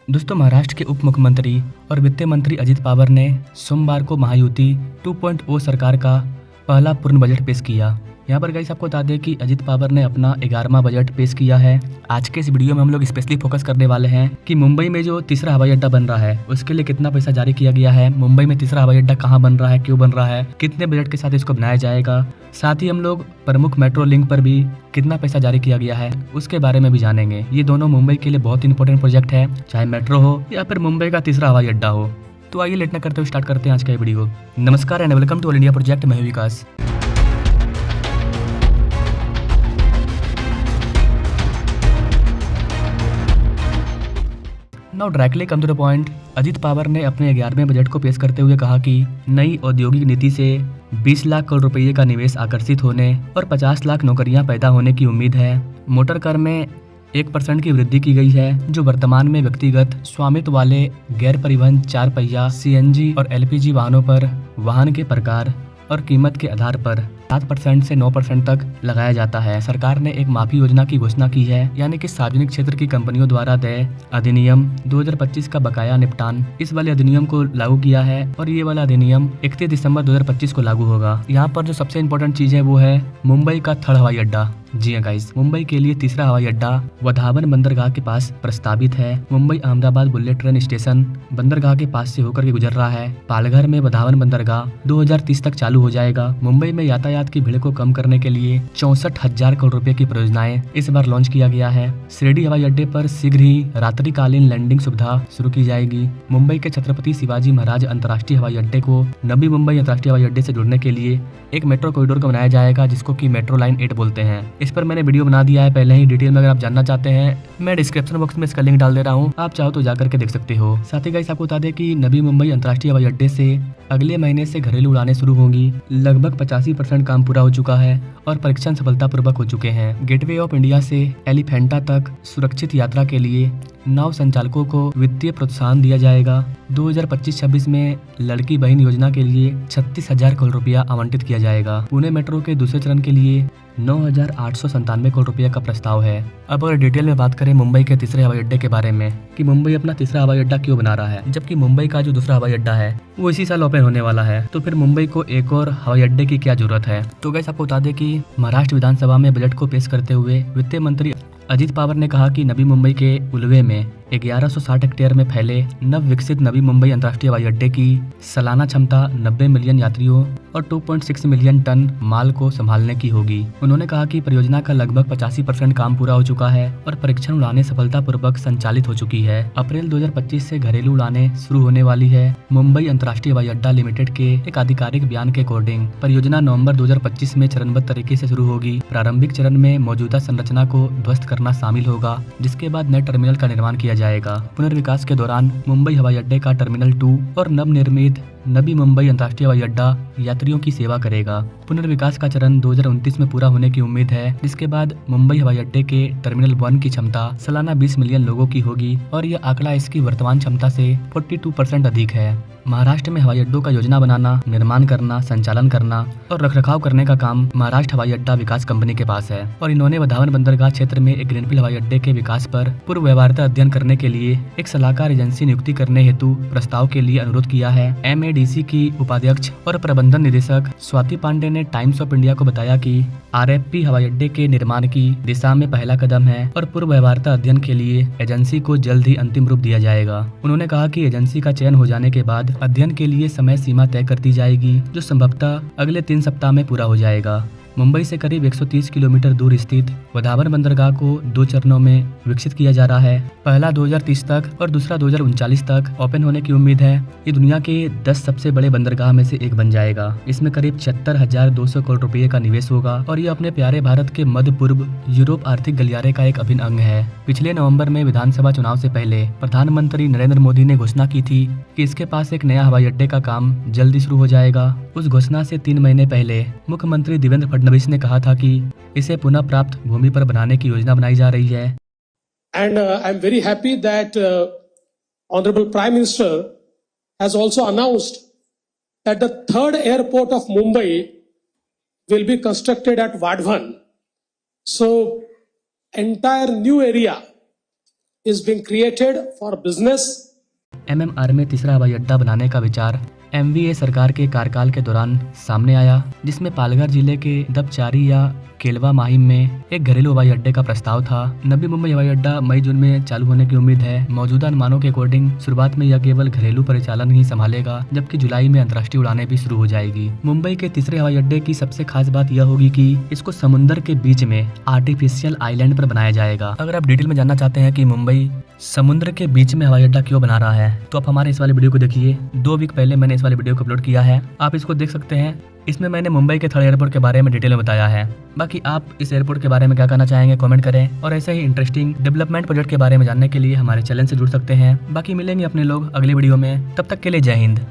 दोस्तों, महाराष्ट्र के उप मुख्यमंत्री और वित्त मंत्री अजित पवार ने सोमवार को महायुति 2.0 सरकार का पहला पूर्ण बजट पेश किया। यहाँ पर गाइस आपको बता दें कि अजित पवार ने अपना 11वां बजट पेश किया है। आज के इस वीडियो में हम लोग स्पेशली फोकस करने वाले हैं कि मुंबई में जो तीसरा हवाई अड्डा बन रहा है उसके लिए कितना पैसा जारी किया गया है, मुंबई में तीसरा हवाई अड्डा कहाँ बन रहा है, क्यों बन रहा है, कितने बजट के साथ इसको बनाया जाएगा। साथ ही हम लोग प्रमुख मेट्रो लिंक पर भी कितना पैसा जारी किया गया है उसके बारे में भी जानेंगे। ये दोनों मुंबई के लिए बहुत इंपॉर्टेंट प्रोजेक्ट है, चाहे मेट्रो हो या फिर मुंबई का तीसरा हवाई अड्डा हो। तो आइए लेट न करते हुए स्टार्ट करते हैं आज का वीडियो। नमस्कार and welcome to all India project, मैं हूं Vikas. Now directly come to the point, Ajit Pawar ने अपने 11वें बजट को पेश करते हुए कहा कि नई औद्योगिक नीति से 20 लाख करोड़ रुपए का निवेश आकर्षित होने और 50 लाख नौकरियां पैदा होने की उम्मीद है। मोटर कर में 1% की वृद्धि की गई है, जो वर्तमान में व्यक्तिगत स्वामित्व वाले गैर परिवहन 4 पहिया CNG और LPG वाहनों पर वाहन के प्रकार और कीमत के आधार पर 7% से 9% तक लगाया जाता है। सरकार ने एक माफी योजना की घोषणा की है, यानी कि सार्वजनिक क्षेत्र की कंपनियों द्वारा देय अधिनियम 2025 का बकाया निपटान इस वाले अधिनियम को लागू किया है और ये वाला अधिनियम 31 दिसंबर 2025 को लागू होगा। यहाँ पर जो सबसे इम्पोर्टेंट चीज है वो है मुंबई का थर्ड हवाई अड्डा। जी हाँ गाइस, मुंबई के लिए तीसरा हवाई अड्डा वधावन बंदरगाह के पास प्रस्तावित है। Mumbai Ahmedabad bullet train station बंदरगाह के पास से होकर के गुजर रहा है। पालघर में वधावन बंदरगाह 2030 तक चालू हो जाएगा। मुंबई में यातायात की भीड़ को कम करने के लिए 64,000 करोड़ रुपए की परियोजनाएं इस बार लॉन्च किया गया है। शिरडी हवाई अड्डे पर शीघ्र ही रात्रिकालीन लैंडिंग सुविधा शुरू की जाएगी। मुंबई के छत्रपति शिवाजी महाराज अंतर्राष्ट्रीय हवाई अड्डे को नवी मुंबई अंतर्राष्ट्रीय हवाई अड्डे से जुड़ने के लिए एक मेट्रो कॉरिडोर को बनाया जाएगा, जिसको की मेट्रो लाइन 8 बोलते हैं। इस पर मैंने वीडियो बना दिया है पहले ही, डिटेल में अगर आप जानना चाहते हैं मैं डिस्क्रिप्शन बॉक्स में इसका लिंक डाल दे रहा हूँ, आप चाहो तो जाकर के देख सकते हो। साथ ही गाइस आपको बता दें कि नवी मुंबई अंतर्राष्ट्रीय हवाई अड्डे से अगले महीने से घरेलू उड़ानें शुरू होंगी। लगभग 85% काम पूरा हो चुका है और परीक्षण सफलतापूर्वक हो चुके हैं। गेटवे ऑफ इंडिया से एलिफेंटा तक सुरक्षित यात्रा के लिए नाव संचालकों को वित्तीय प्रोत्साहन दिया जाएगा। 2025-26 में लड़की बहन योजना के लिए 36,000 करोड़ रुपया आवंटित किया जाएगा। पुणे मेट्रो के दूसरे चरण के लिए 9,897 करोड़ रुपया का प्रस्ताव है। अब अगर डिटेल में बात करें मुंबई के तीसरे हवाई अड्डे के बारे में कि मुंबई अपना तीसरा हवाई अड्डा क्यों बना रहा है, जबकि मुंबई का जो दूसरा हवाई अड्डा है वो इसी साल ओपन होने वाला है, तो फिर मुंबई को एक और हवाई अड्डे की क्या जरूरत है। तो गाइस आपको बता दें कि महाराष्ट्र विधानसभा में बजट को पेश करते हुए वित्त मंत्री अजित पवार ने कहा कि नवी मुंबई के उलवे में 1160 हेक्टेयर में फैले नव विकसित नवी मुंबई अंतर्राष्ट्रीय हवाई अड्डे की सालाना क्षमता 90 मिलियन यात्रियों और 2.6 मिलियन टन माल को संभालने की होगी। उन्होंने कहा कि परियोजना का लगभग 85% काम पूरा हो चुका है और परीक्षण उड़ानें सफलतापूर्वक संचालित हो चुकी है। अप्रैल 2025 से घरेलू उड़ानें शुरू होने वाली है। मुंबई अंतर्राष्ट्रीय हवाई अड्डा लिमिटेड के एक आधिकारिक बयान के अकॉर्डिंग परियोजना नवंबर 2025 में चरणबद्ध तरीके से शुरू होगी। प्रारंभिक चरण में मौजूदा संरचना को ध्वस्त करना शामिल होगा, जिसके बाद नए टर्मिनल का निर्माण किया जाएगा। पुनर्विकास के दौरान मुंबई हवाई अड्डे का टर्मिनल 2 और नवनिर्मित नवी मुंबई अंतर्राष्ट्रीय हवाई अड्डा यात्रियों की सेवा करेगा। पुनर्विकास का चरण 2029 में पूरा होने की उम्मीद है, जिसके बाद मुंबई हवाई अड्डे के टर्मिनल 1 की क्षमता सालाना 20 मिलियन लोगों की होगी और यह आंकड़ा इसकी वर्तमान क्षमता से 42% अधिक है। महाराष्ट्र में हवाई अड्डों का योजना बनाना, निर्माण करना, संचालन करना और रखरखाव करने का काम महाराष्ट्र हवाई अड्डा विकास कंपनी के पास है और इन्होंने वधावन बंदरगाह क्षेत्र में एक ग्रीनफील्ड हवाई अड्डे के विकास पर पूर्व व्यवहार्यता अध्ययन करने के लिए एक सलाहकार एजेंसी नियुक्ति करने हेतु प्रस्ताव के लिए अनुरोध किया है। MADC की उपाध्यक्ष और प्रबंधन निदेशक स्वाति पांडे ने टाइम्स ऑफ इंडिया को बताया कि RFP हवाई अड्डे के निर्माण की दिशा में पहला कदम है और पूर्व व्यवहार्यता अध्ययन के लिए एजेंसी को जल्द ही अंतिम रूप दिया जाएगा। उन्होंने कहा कि एजेंसी का चयन हो जाने के बाद अध्ययन के लिए समय सीमा तय कर दी जाएगी, जो संभवतः अगले 3 सप्ताह में पूरा हो जाएगा। मुंबई से करीब 130 किलोमीटर दूर स्थित वधावन बंदरगाह को 2 चरणों में विकसित किया जा रहा है। पहला 2030 तक और दूसरा 2039 तक ओपन होने की उम्मीद है। ये दुनिया के 10 सबसे बड़े बंदरगाह में से एक बन जाएगा। इसमें करीब 76,200 करोड़ रुपए का निवेश होगा और ये अपने प्यारे भारत के मध्य पूर्व यूरोप आर्थिक गलियारे का एक अभिन्न अंग है। पिछले नवंबर में विधानसभा चुनाव से पहले प्रधानमंत्री नरेंद्र मोदी ने घोषणा की थी कि इसके पास एक नया हवाई अड्डे का काम जल्दी शुरू हो जाएगा। उस घोषणा से 3 महीने पहले मुख्यमंत्री देवेंद्र फडणवीस ने कहा था कि इसे पुनः प्राप्त भूमि पर बनाने की योजना बनाई जा रही है। And I'm very happy that Honorable Prime Minister has also announced that the third airport of Mumbai will be constructed at Vadhavan. So entire new area is being created for business. MMR में तीसरा हवाई अड्डा बनाने का विचार MVA सरकार के कार्यकाल के दौरान सामने आया, जिसमें पालघर जिले के दबचारी या केलवा माहिम में एक घरेलू हवाई अड्डे का प्रस्ताव था। नवी मुंबई हवाई अड्डा मई जून में चालू होने की उम्मीद है। मौजूदा अनुमानों के अकॉर्डिंग शुरुआत में यह केवल घरेलू परिचालन ही संभालेगा, जबकि जुलाई में अंतर्राष्ट्रीय उड़ानें भी शुरू हो जाएगी। मुंबई के तीसरे हवाई अड्डे की सबसे खास बात यह होगी कि इसको समुद्र के बीच में आर्टिफिशियल आइलैंड पर बनाया जाएगा। अगर आप डिटेल में जानना चाहते हैं कि मुंबई समुद्र के बीच में हवाई अड्डा क्यों बना रहा है, तो आप हमारे इस वाले वीडियो को देखिए। 2 वीक पहले मैंने इस वाले वीडियो को अपलोड किया है, आप इसको देख सकते हैं। इसमें मैंने मुंबई के थर्ड एयरपोर्ट के बारे में डिटेल में बताया है। बाकी आप इस एयरपोर्ट के बारे में क्या कहना चाहेंगे कमेंट करें, और ऐसे ही इंटरेस्टिंग डेवलपमेंट प्रोजेक्ट के बारे में जानने के लिए हमारे चैनल से जुड़ सकते हैं। बाकी मिलेंगे अपने लोग अगली वीडियो में, तब तक के लिए जय हिंद।